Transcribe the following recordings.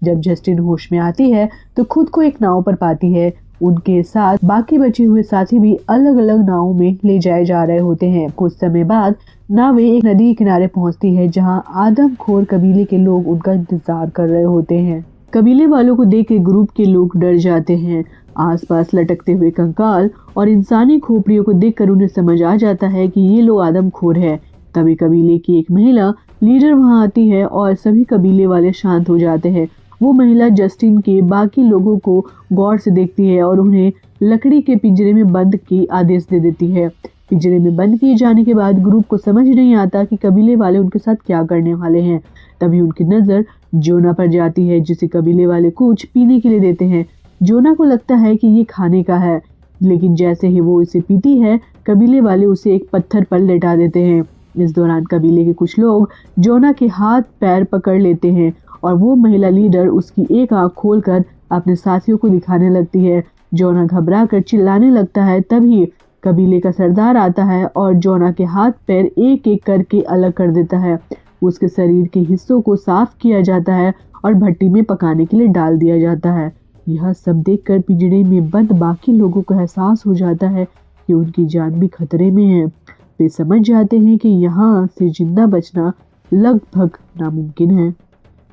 जब जस्टिन होश में आती है तो खुद को एक नाव पर पाती है। उनके साथ बाकी बचे हुए साथी भी अलग अलग नावों में ले जाए जा रहे होते हैं। कुछ समय बाद नावें एक नदी के किनारे पहुंचती है जहां आदमखोर कबीले के लोग उनका इंतजार कर रहे होते हैं। कबीले वालों को देख के ग्रुप के लोग डर जाते हैं। आसपास लटकते हुए कंकाल और इंसानी खोपड़ियों को देखकर उन्हें समझ आ जाता है कि ये लोग आदमखोर है। तभी कबीले की एक महिला लीडर वहां आती है और सभी कबीले वाले शांत हो जाते हैं। वो महिला जस्टिन के बाकी लोगों को गौर से देखती है और उन्हें लकड़ी के पिंजरे में बंद की आदेश दे देती है। पिंजरे में बंद किए जाने के बाद ग्रुप को समझ नहीं आता कि कबीले वाले उनके साथ क्या करने वाले हैं। तभी उनकी नजर जोना पर जाती है जिसे कबीले वाले कुछ पीने के लिए देते हैं। जोना को लगता है कि ये खाने का है, लेकिन जैसे ही वो इसे पीती है कबीले वाले उसे एक पत्थर पर लेटा देते हैं। इस दौरान कबीले के कुछ लोग जोना के हाथ पैर पकड़ लेते हैं और वो महिला लीडर उसकी एक आंख खोलकर अपने साथियों को दिखाने लगती है। जोना घबरा कर चिल्लाने लगता है। तभी कबीले का सरदार आता है और जोना के हाथ पैर एक एक करके अलग कर देता है। उसके शरीर के हिस्सों को साफ किया जाता है और भट्टी में पकाने के लिए डाल दिया जाता है। यह सब देखकर पिंजड़े में बंद बाकी लोगों को एहसास हो जाता है कि उनकी जान भी खतरे में है। वे समझ जाते हैं कि यहाँ से जिंदा बचना लगभग नामुमकिन है।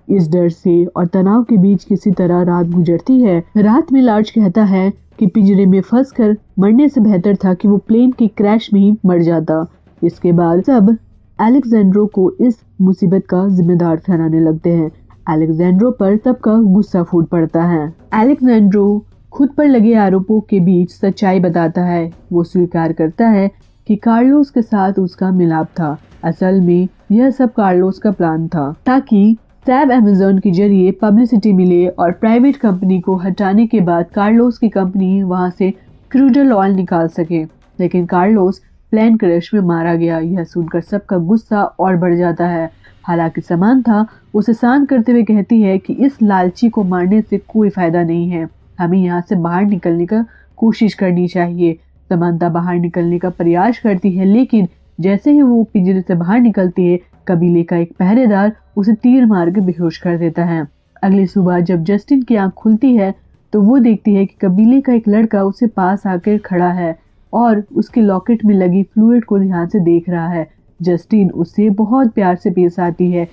इस डर से और तनाव के बीच किसी तरह रात गुजरती है। रात में लार्ज कहता है कि पिंजरे में फंसकर मरने से बेहतर था कि वो प्लेन के क्रैश में ही मर जाता। इसके बाद सब अलेक्जेंड्रो को इस मुसीबत का जिम्मेदार ठहराने लगते हैं। अलेक्जेंड्रो पर सबका गुस्सा फूट पड़ता है। अलेक्जेंड्रो खुद पर लगे आरोपों के बीच सच्चाई बताता है। वो स्वीकार करता है कि कार्लोस के साथ उसका मिलाप था। असल में यह सब कार्लोस का प्लान था ताकि सैब अमेज़न के जरिए पब्लिसिटी मिले और प्राइवेट कंपनी को हटाने के बाद कार्लोस की कंपनी वहां से क्रूड ऑयल निकाल सके। लेकिन कार्लोस प्लेन क्रैश में मारा गया। यह सुनकर सबका गुस्सा और बढ़ जाता है। हालांकि समांथा उसे शांत करते हुए कहती है कि इस लालची को मारने से कोई फायदा नहीं है, हमें यहाँ से बाहर निकलने का कोशिश करनी चाहिए। समांथा बाहर निकलने का प्रयास करती है, लेकिन जैसे ही वो पिंजरे से बाहर निकलती है कबीले का एक पहरेदार उसे तीर मार के बेहोश कर देता है। अगली सुबह जब जस्टिन की आंख खुलती है तो वो देखती है कि कबीले का एक लड़का उसे पास आकर खड़ा है और उसके लॉकेट में लगी फ्लूइड को ध्यान से देख रहा है। जस्टिन उससे बहुत प्यार से पेश आती है,